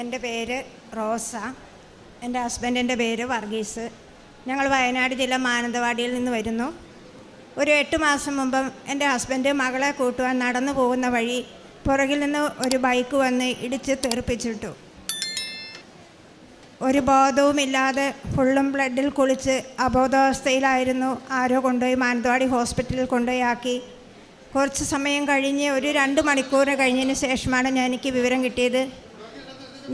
എൻ്റെ പേര് റോസ. എൻ്റെ ഹസ്ബൻഡിൻ്റെ പേര് വർഗീസ്. ഞങ്ങൾ വയനാട് ജില്ല മാനന്തവാടിയിൽ നിന്ന് വരുന്നു. ഒരു 8 മാസം മുമ്പ് എൻ്റെ ഹസ്ബൻഡ് മകളെ കൂട്ടുവാൻ നടന്നു പോകുന്ന വഴി പുറകിൽ നിന്ന് ഒരു ബൈക്ക് വന്ന് ഇടിച്ച് തെറിപ്പിച്ചിട്ടു. ഒരു ബോധവുമില്ലാതെ ഫുള്ളും ബ്ലഡിൽ കുളിച്ച് അബോധാവസ്ഥയിലായിരുന്നു. ആരോ കൊണ്ടുപോയി മാനന്തവാടി ഹോസ്പിറ്റലിൽ കൊണ്ടുപോയി ആക്കി. കുറച്ച് സമയം കഴിഞ്ഞ് ഒരു 2 മണിക്കൂർ കഴിഞ്ഞതിന് ശേഷമാണ് എനിക്ക് വിവരം കിട്ടിയത്.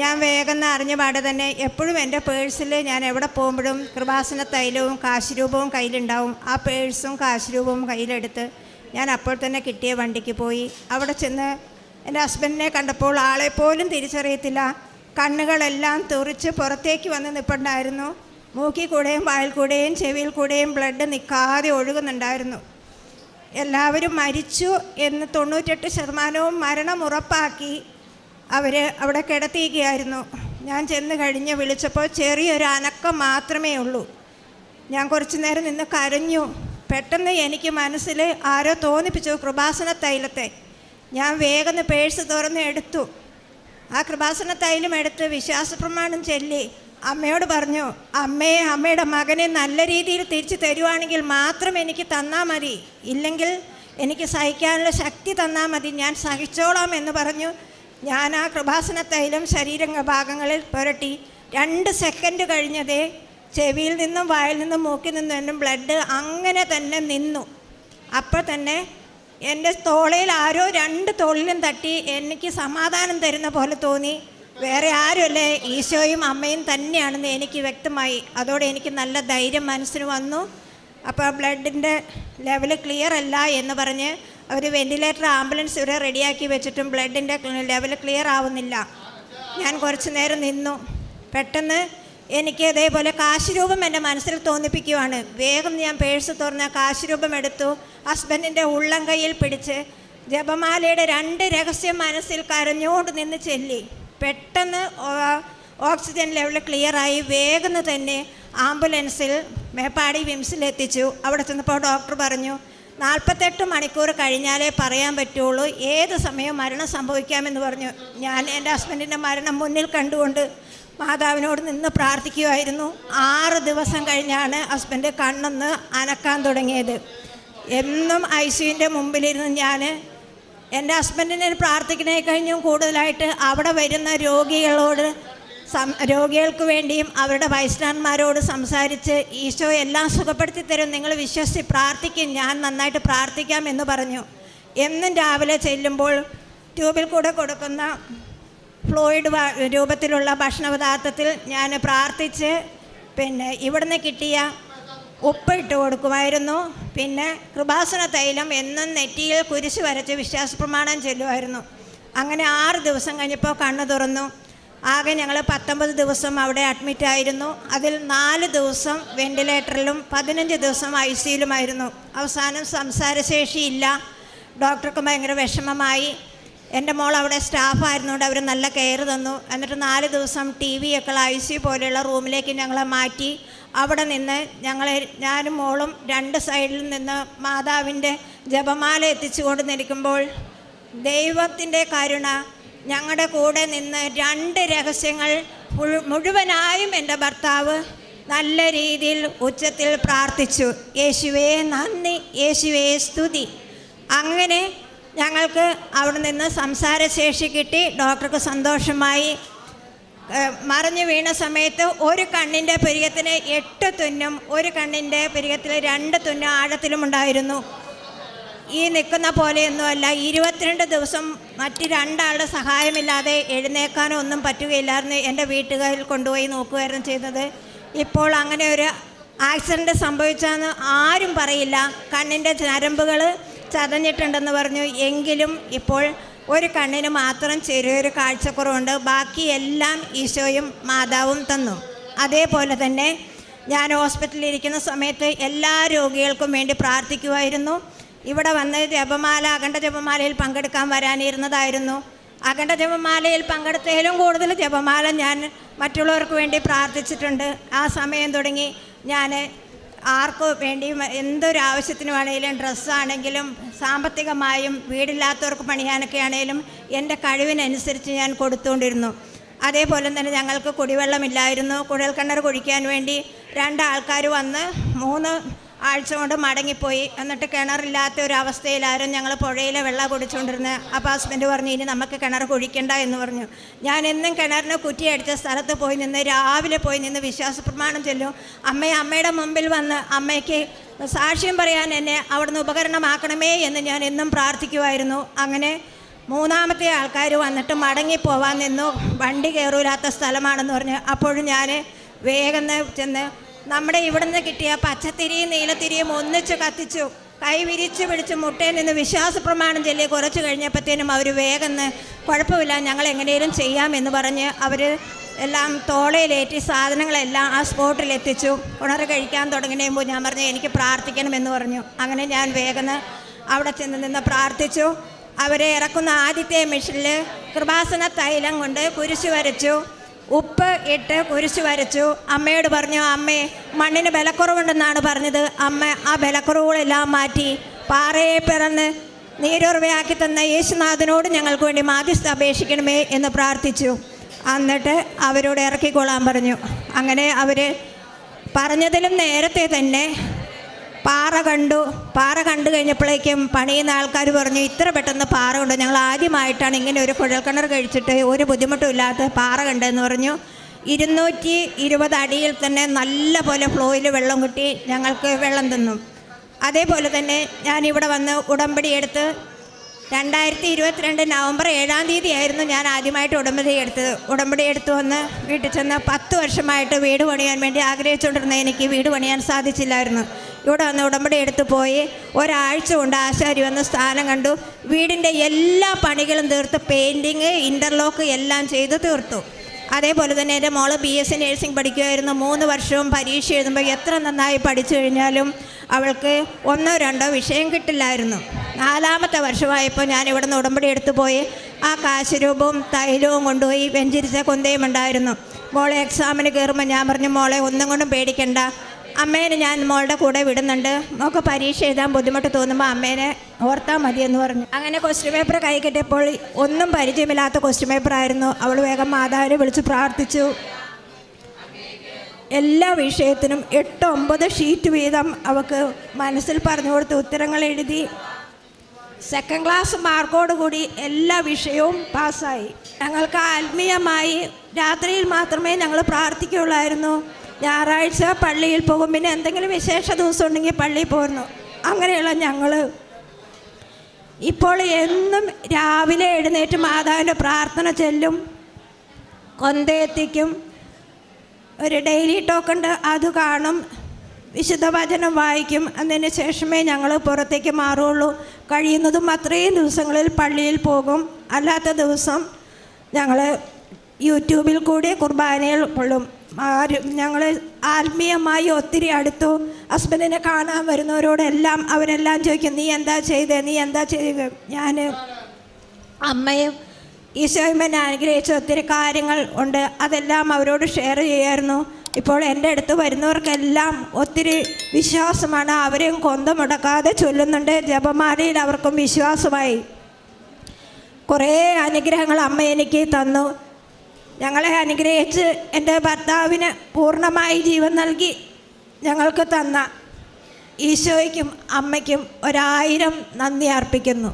ഞാൻ വേഗം അറിഞ്ഞ പാടെ തന്നെ എപ്പോഴും എൻ്റെ പേഴ്സിൽ ഞാൻ എവിടെ പോകുമ്പോഴും കൃപാസന തൈലവും കാശുരൂപവും കയ്യിലുണ്ടാവും. ആ പേഴ്സും കാശുരൂപവും കയ്യിലെടുത്ത് ഞാൻ അപ്പോൾ തന്നെ കിട്ടിയ വണ്ടിക്ക് പോയി. അവിടെ ചെന്ന് എൻ്റെ ഹസ്ബൻഡിനെ കണ്ടപ്പോൾ ആളെപ്പോലും തിരിച്ചറിയത്തില്ല. കണ്ണുകളെല്ലാം തുറിച്ച് പുറത്തേക്ക് വന്ന് നിൽപ്പുണ്ടായിരുന്നു. മൂക്കിൽ കൂടെയും വായിൽ കൂടെയും ചെവിയിൽ കൂടെയും ബ്ലഡ് നിൽക്കാതെ ഒഴുകുന്നുണ്ടായിരുന്നു. എല്ലാവരും മരിച്ചു എന്ന് 98% മരണം ഉറപ്പാക്കി അവർ അവിടെ കിടത്തിയിരിക്കുകയായിരുന്നു. ഞാൻ ചെന്ന് കഴിഞ്ഞ് വിളിച്ചപ്പോൾ ചെറിയൊരു അനക്കം മാത്രമേ ഉള്ളൂ. ഞാൻ കുറച്ച് നേരം നിന്ന് കരഞ്ഞു. പെട്ടെന്ന് എനിക്ക് മനസ്സിൽ ആരോ തോന്നിപ്പിച്ചു കൃപാസന തൈലത്തെ. ഞാൻ വേഗം പേഴ്സ് തുറന്ന് എടുത്തു. ആ കൃപാസന തൈലം എടുത്ത് വിശ്വാസപ്രമാണം ചൊല്ലി അമ്മയോട് പറഞ്ഞു, അമ്മയെ അമ്മയുടെ മകനെ നല്ല രീതിയിൽ തിരിച്ചു തരുവാണെങ്കിൽ മാത്രം എനിക്ക് തന്നാൽ മതി, ഇല്ലെങ്കിൽ എനിക്ക് സഹിക്കാനുള്ള ശക്തി തന്നാൽ മതി, ഞാൻ സഹിച്ചോളാം എന്ന് പറഞ്ഞു. ഞാൻ ആ കൃപാസന തൈലം ശരീരഭാഗങ്ങളിൽ പുരട്ടി 2 സെക്കൻഡ് കഴിഞ്ഞതേ ചെവിയിൽ നിന്നും വായിൽ നിന്നും മൂക്കിൽ നിന്നും ബ്ലഡ് അങ്ങനെ തന്നെ നിന്നു. അപ്പോൾ തന്നെ എൻ്റെ തോളയിൽ ആരോ 2 തോളിലും തട്ടി എനിക്ക് സമാധാനം തരുന്ന പോലെ തോന്നി. വേറെ ആരുമല്ലേ, ഈശോയും അമ്മയും തന്നെയാണെന്ന് എനിക്ക് വ്യക്തമായി. അതോടെ എനിക്ക് നല്ല ധൈര്യം മനസ്സിന് വന്നു. അപ്പോൾ ബ്ലഡിൻ്റെ ലെവൽ ക്ലിയർ അല്ല എന്ന് പറഞ്ഞ് അവർ വെൻറ്റിലേറ്റർ ആംബുലൻസ് ഇവിടെ റെഡിയാക്കി വെച്ചിട്ടും ബ്ലഡിൻ്റെ ലെവൽ ക്ലിയർ ആവുന്നില്ല. ഞാൻ കുറച്ച് നേരം നിന്നു. പെട്ടെന്ന് എനിക്ക് ഇതേപോലെ കാശുരൂപം എൻ്റെ മനസ്സിൽ തോന്നിപ്പിക്കുവാണ്. വേഗം ഞാൻ പേഴ്സ് തുറന്ന് കാശുരൂപം എടുത്തു. ഹസ്ബൻഡിൻ്റെ ഉള്ളം കയ്യിൽ പിടിച്ച് ജപമാലയുടെ 2 രഹസ്യം മനസ്സിൽ കരഞ്ഞുകൊണ്ട് നിന്ന് ചൊല്ലി. പെട്ടെന്ന് ഓക്സിജൻ ലെവൽ ക്ലിയറായി. വേഗം തന്നെ ആംബുലൻസിൽ മേപ്പാടി വിംസിലെത്തിച്ചു. അവിടെ ചെന്നപ്പോൾ ഡോക്ടർ പറഞ്ഞു 48 മണിക്കൂർ കഴിഞ്ഞാലേ പറയാൻ പറ്റുള്ളൂ, ഏത് സമയം മരണം സംഭവിക്കാമെന്ന് പറഞ്ഞു. ഞാൻ എൻ്റെ ഹസ്ബൻഡിൻ്റെ മരണം മുന്നിൽ കണ്ടുകൊണ്ട് മാതാവിനോട് നിന്ന് പ്രാർത്ഥിക്കുമായിരുന്നു. 6 ദിവസം കഴിഞ്ഞാണ് ഹസ്ബൻഡ് കണ്ണൊന്ന് അനക്കാൻ തുടങ്ങിയത്. എന്നും ICUവിൻ്റെ മുമ്പിലിരുന്ന് ഞാൻ എൻ്റെ ഹസ്ബൻഡിനെ പ്രാർത്ഥിക്കുന്നതിനെ കഴിഞ്ഞും കൂടുതലായിട്ട് അവിടെ വരുന്ന രോഗികൾക്ക് വേണ്ടിയും അവരുടെ വൈസ്റ്റാന്മാരോട് സംസാരിച്ച് ഈശോ എല്ലാം സുഖപ്പെടുത്തി തരും, നിങ്ങൾ വിശ്വസിച്ച് പ്രാർത്ഥിക്കും, ഞാൻ നന്നായിട്ട് പ്രാർത്ഥിക്കാം എന്ന് പറഞ്ഞു. എന്നും രാവിലെ ചെല്ലുമ്പോൾ ട്യൂബിൽ കൂടെ കൊടുക്കുന്ന ഫ്ലൂയിഡ് രൂപത്തിലുള്ള ഭക്ഷണ പദാർത്ഥത്തിൽ ഞാൻ പ്രാർത്ഥിച്ച് ഇവിടുന്ന് കിട്ടിയ ഉപ്പ് ഇട്ട് കൊടുക്കുമായിരുന്നു. പിന്നെ കൃപാസന തൈലം എന്നും നെറ്റിയിൽ കുരിശ് വരച്ച് വിശ്വാസപ്രമാണം ചൊല്ലുമായിരുന്നു. അങ്ങനെ 6 ദിവസം കഴിഞ്ഞപ്പോൾ കണ്ണ് തുറന്നു. ആകെ ഞങ്ങൾ 19 ദിവസം അവിടെ അഡ്മിറ്റായിരുന്നു. അതിൽ 4 ദിവസം വെൻറ്റിലേറ്ററിലും 15 ദിവസം ICUയിലുമായിരുന്നു. അവസാനം സംസാരശേഷിയില്ല. ഡോക്ടർക്ക് ഭയങ്കര വിഷമമായി. എൻ്റെ മോൾ അവിടെ സ്റ്റാഫായിരുന്നുകൊണ്ട് അവർ നല്ല കെയർ തന്നു. എന്നിട്ട് 4 ദിവസം TV ഒക്കെ ICU പോലെയുള്ള റൂമിലേക്ക് ഞങ്ങളെ മാറ്റി. അവിടെ നിന്ന് ഞാനും മോളും 2 സൈഡിൽ നിന്ന് മാതാവിൻ്റെ ജപമാല എത്തിച്ചുകൊണ്ട് നിൽക്കുമ്പോൾ ദൈവത്തിൻ്റെ കരുണ ഞങ്ങളുടെ കൂടെ നിന്ന് 2 രഹസ്യങ്ങൾ മുഴുവനായും എൻ്റെ ഭർത്താവ് നല്ല രീതിയിൽ ഉച്ചത്തിൽ പ്രാർത്ഥിച്ചു. യേശുവേ നന്ദി, യേശുവേ സ്തുതി. അങ്ങനെ ഞങ്ങൾക്ക് അവിടെ നിന്ന് സംസാരശേഷി കിട്ടി. ഡോക്ടർക്ക് സന്തോഷമായി. മറിഞ്ഞു വീണ സമയത്ത് ഒരു കണ്ണിൻ്റെ പുരികത്തിന് 8 തുന്നും ഒരു കണ്ണിൻ്റെ പുരികത്തിൽ 2 തുന്നും ആഴത്തിലും ഉണ്ടായിരുന്നു. ഈ നിൽക്കുന്ന പോലെയൊന്നുമല്ല. 22 ദിവസം മറ്റ് 2 ആളുടെ സഹായമില്ലാതെ എഴുന്നേക്കാനോ ഒന്നും പറ്റുകയില്ലായിരുന്നു. എൻ്റെ വീട്ടുകാരിൽ കൊണ്ടുപോയി നോക്കുകയായിരുന്നു ചെയ്തത്. ഇപ്പോൾ അങ്ങനെ ഒരു ആക്സിഡൻറ്റ് സംഭവിച്ചതെന്ന് ആരും പറയില്ല. കണ്ണിൻ്റെ ഞരമ്പുകൾ ചതഞ്ഞിട്ടുണ്ടെന്ന് പറഞ്ഞു. എങ്കിലും ഇപ്പോൾ ഒരു കണ്ണിന് മാത്രം ചെറിയൊരു കാഴ്ചക്കുറവുണ്ട്. ബാക്കിയെല്ലാം ഈശോയും മാതാവും തന്നു. അതേപോലെ തന്നെ ഞാൻ ഹോസ്പിറ്റലിൽ ഇരിക്കുന്ന സമയത്ത് എല്ലാ രോഗികൾക്കും വേണ്ടി പ്രാർത്ഥിക്കുമായിരുന്നു. ഇവിടെ വന്ന് അഖണ്ഡ ജപമാലയിൽ പങ്കെടുക്കാൻ വരാനിരുന്നതായിരുന്നു. അഖണ്ഡ ജപമാലയിൽ പങ്കെടുത്തതിലും കൂടുതൽ ജപമാല ഞാൻ മറ്റുള്ളവർക്ക് വേണ്ടി പ്രാർത്ഥിച്ചിട്ടുണ്ട്. ആ സമയം തുടങ്ങി ഞാൻ ആർക്കു വേണ്ടിയും എന്തൊരു ആവശ്യത്തിന് വേണമെങ്കിലും, ഡ്രസ്സാണെങ്കിലും സാമ്പത്തികമായും വീടില്ലാത്തവർക്ക് പണിയാനൊക്കെ ആണെങ്കിലും എൻ്റെ കഴിവിനനുസരിച്ച് ഞാൻ കൊടുത്തുകൊണ്ടിരുന്നു. അതേപോലെ തന്നെ ഞങ്ങൾക്ക് കുടിവെള്ളമില്ലായിരുന്നു. കുഴൽക്കിണർ കുഴിക്കാൻ വേണ്ടി 2 ആൾക്കാർ വന്ന് 3 ആഴ്ച കൊണ്ട് മടങ്ങിപ്പോയി. എന്നിട്ട് കിണറില്ലാത്ത ഒരു അവസ്ഥയിലായിരുന്നു ഞങ്ങൾ പുഴയിലെ വെള്ളം കുടിച്ചുകൊണ്ടിരുന്നത്. അപ്പോൾ ഹസ്ബൻഡ് പറഞ്ഞു, ഇനി നമുക്ക് കിണർ കുഴിക്കണ്ട എന്ന് പറഞ്ഞു. ഞാൻ എന്നും കിണറിന് കുറ്റിയടിച്ച സ്ഥലത്ത് പോയി നിന്ന് രാവിലെ പോയി നിന്ന് വിശ്വാസ പ്രമാണം ചൊല്ലും. അമ്മയുടെ മുമ്പിൽ വന്ന് അമ്മയ്ക്ക് സാക്ഷ്യം പറയാൻ എന്നെ അവിടുന്ന് ഉപകരണമാക്കണമേ എന്ന് ഞാൻ എന്നും പ്രാർത്ഥിക്കുമായിരുന്നു. അങ്ങനെ 3ാമത്തെ ആൾക്കാർ വന്നിട്ട് മടങ്ങിപ്പോവാൻ നിന്നു. വണ്ടി കയറൂലാത്ത സ്ഥലമാണെന്ന് പറഞ്ഞു. അപ്പോഴും ഞാൻ വേഗം ചെന്ന് നമ്മുടെ ഇവിടുന്ന് കിട്ടിയ പച്ചത്തിരിയും നീലത്തിരിയും ഒന്നിച്ച് കത്തിച്ചു. കൈ വിരിച്ച് പിടിച്ച് മുട്ടയിൽ നിന്ന് വിശ്വാസ പ്രമാണം ചൊല്ലി കുറച്ച് കഴിഞ്ഞപ്പോഴത്തേനും അവർ വേഗം കുഴപ്പമില്ല, ഞങ്ങൾ എങ്ങനെയും ചെയ്യാമെന്ന് പറഞ്ഞ് അവർ എല്ലാം തോളയിലേറ്റി സാധനങ്ങളെല്ലാം ആ സ്പോട്ടിലെത്തിച്ചു. ഉണർ കഴിക്കാൻ തുടങ്ങുന്നതിന് മുമ്പ് ഞാൻ പറഞ്ഞു, എനിക്ക് പ്രാർത്ഥിക്കണമെന്ന് പറഞ്ഞു. അങ്ങനെ ഞാൻ വേഗം അവിടെ ചെന്ന് നിന്ന് പ്രാർത്ഥിച്ചു. അവരെ ഇറക്കുന്ന ആദ്യത്തെ മിഷനിൽ കൃപാസന തൈലം കൊണ്ട് കുരിശ് വരച്ചു, ഉപ്പ് ഇട്ട് കുരിശ് വരച്ചു. അമ്മയോട് പറഞ്ഞു, അമ്മേ മണ്ണിന് ബലക്കുറവുണ്ടെന്നാണ് പറഞ്ഞത്. അമ്മ ആ ബലക്കുറവുകളെല്ലാം മാറ്റി പാറയെ പിറന്ന് നീരുറവയാക്കി തന്ന യേശുനാഥനോട് ഞങ്ങൾക്ക് വേണ്ടി മാധ്യസ്ഥ അപേക്ഷിക്കണമേ എന്ന് പ്രാർത്ഥിച്ചു. എന്നിട്ട് അവരോട് ഇറക്കിക്കൊള്ളാൻ പറഞ്ഞു. അങ്ങനെ അവർ പറഞ്ഞതിലും നേരത്തെ തന്നെ പാറ കണ്ടു കഴിഞ്ഞപ്പോഴേക്കും പണിയുന്ന ആൾക്കാർ പറഞ്ഞു, ഇത്ര പെട്ടെന്ന് പാറ കൊണ്ട് ഞങ്ങൾ ആദ്യമായിട്ടാണ് ഇങ്ങനെ ഒരു കുഴൽക്കിണർ കഴിച്ചിട്ട് ഒരു ബുദ്ധിമുട്ടും ഇല്ലാത്ത പാറ കണ്ടെന്ന് പറഞ്ഞു. 220 അടിയിൽ തന്നെ നല്ല പോലെ ഫ്ലോയിൽ വെള്ളം കിട്ടി, ഞങ്ങൾക്ക് വെള്ളം തന്നു. അതേപോലെ തന്നെ ഞാനിവിടെ വന്ന് ഉടമ്പടി എടുത്ത് 2022 നവംബർ 7-ാം തീയതി ആയിരുന്നു ഞാൻ ആദ്യമായിട്ട് ഉടമ്പടി എടുത്ത് വന്ന് വീട്ടിൽ ചെന്ന് 10 വർഷമായിട്ട് വീട് പണിയാൻ വേണ്ടി ആഗ്രഹിച്ചുകൊണ്ടിരുന്ന എനിക്ക് വീട് പണിയാൻ സാധിച്ചില്ലായിരുന്നു. ഇവിടെ വന്ന് ഉടമ്പടി എടുത്ത് പോയി ഒരാഴ്ച കൊണ്ട് ആശാരി വന്ന് സ്ഥാനം കണ്ടു. വീടിൻ്റെ എല്ലാ പണികളും തീർത്ത്, പെയിൻറ്റിങ്, ഇൻ്റർലോക്ക് എല്ലാം ചെയ്ത് തീർത്തു. അതേപോലെ തന്നെ എൻ്റെ മോള് BSc നേഴ്സിംഗ് പഠിക്കുമായിരുന്നു. 3 വർഷവും പരീക്ഷ എഴുതുമ്പോൾ എത്ര നന്നായി പഠിച്ചു കഴിഞ്ഞാലും അവൾക്ക് 1-2 വിഷയം കിട്ടില്ലായിരുന്നു. 4ാമത്തെ വർഷമായപ്പോൾ ഞാൻ ഇവിടെ നിന്ന് ഉടമ്പടി എടുത്തു പോയി ആ കാശുരൂപവും തൈലവും കൊണ്ടുപോയി വെഞ്ചിരിച്ച കൊന്തയും ഉണ്ടായിരുന്നു. മോളെ എക്സാമിന് കയറുമ്പോൾ ഞാൻ പറഞ്ഞു, മോളെ ഒന്നും കൊണ്ടും പേടിക്കണ്ട, അമ്മേനെ ഞാൻ മോളുടെ കൂടെ വിടുന്നുണ്ട്, മോൾക്ക് പരീക്ഷ എഴുതാൻ ബുദ്ധിമുട്ട് തോന്നുമ്പോൾ അമ്മേനെ ഓർത്താൽ മതിയെന്ന് പറഞ്ഞു. അങ്ങനെ ക്വസ്റ്റ്യൻ പേപ്പർ കൈ കിട്ടിയപ്പോൾ ഒന്നും പരിചയമില്ലാത്ത ക്വസ്റ്റ്യൻ പേപ്പറായിരുന്നു. അവൾ വേഗം മാതാവിനെ വിളിച്ച് പ്രാർത്ഥിച്ചു. എല്ലാ വിഷയത്തിനും 8-9 ഷീറ്റ് വീതം അവൾക്ക് മനസ്സിൽ പറഞ്ഞു കൊടുത്ത് ഉത്തരങ്ങൾ എഴുതി 2nd ക്ലാസ് മാർക്കോടുകൂടി എല്ലാ വിഷയവും പാസ്സായി. ഞങ്ങൾക്ക് ആത്മീയമായി രാത്രിയിൽ മാത്രമേ ഞങ്ങൾ പ്രാർത്ഥിക്കുകയുള്ളായിരുന്നു. ഞായറാഴ്ച പള്ളിയിൽ പോകും, പിന്നെ എന്തെങ്കിലും വിശേഷ ദിവസം ഉണ്ടെങ്കിൽ പള്ളിയിൽ പോരുന്നു. അങ്ങനെയുള്ള ഞങ്ങൾ ഇപ്പോൾ എന്നും രാവിലെ എഴുന്നേറ്റ് മാതാവിൻ്റെ പ്രാർത്ഥന ചൊല്ലും, കൊന്തയെത്തിക്കും, ഒരു ഡെയിലി ടോക്കുണ്ട്, അത് കാണും, വിശുദ്ധ വചനം വായിക്കും. അതിന് ശേഷമേ ഞങ്ങൾ പുറത്തേക്ക് മാറുള്ളൂ. കഴിയുന്നതും അത്രയും ദിവസങ്ങളിൽ പള്ളിയിൽ പോകും. അല്ലാത്ത ദിവസം ഞങ്ങൾ യൂട്യൂബിൽ കൂടി കുർബാനയിൽ കൊള്ളും. ഞങ്ങൾ ആത്മീയമായി ഒത്തിരി അടുത്തു. ഹസ്ബൻഡിനെ കാണാൻ വരുന്നവരോടെല്ലാം അവരെല്ലാം ചോദിക്കും, നീ എന്താ ചെയ്തത്? ഞാൻ അമ്മയും ഈശോയും എന്നെ അനുഗ്രഹിച്ച ഒത്തിരി കാര്യങ്ങൾ ഉണ്ട്, അതെല്ലാം അവരോട് ഷെയർ ചെയ്യായിരുന്നു. ഇപ്പോൾ എൻ്റെ അടുത്ത് വരുന്നവർക്കെല്ലാം ഒത്തിരി വിശ്വാസമാണ്. അവരെയും കൊന്ത മുടക്കാതെ ചൊല്ലുന്നുണ്ട്. ജപമാലയിൽ അവർക്കും വിശ്വാസമായി. കുറേ അനുഗ്രഹങ്ങൾ അമ്മ എനിക്ക് തന്നു. ഞങ്ങളെ അനുഗ്രഹിച്ച് എൻ്റെ ഭർത്താവിന് പൂർണ്ണമായി ജീവൻ നൽകി ഞങ്ങൾക്ക് തന്ന ഈശോയ്ക്കും അമ്മയ്ക്കും 1000 നന്ദി അർപ്പിക്കുന്നു.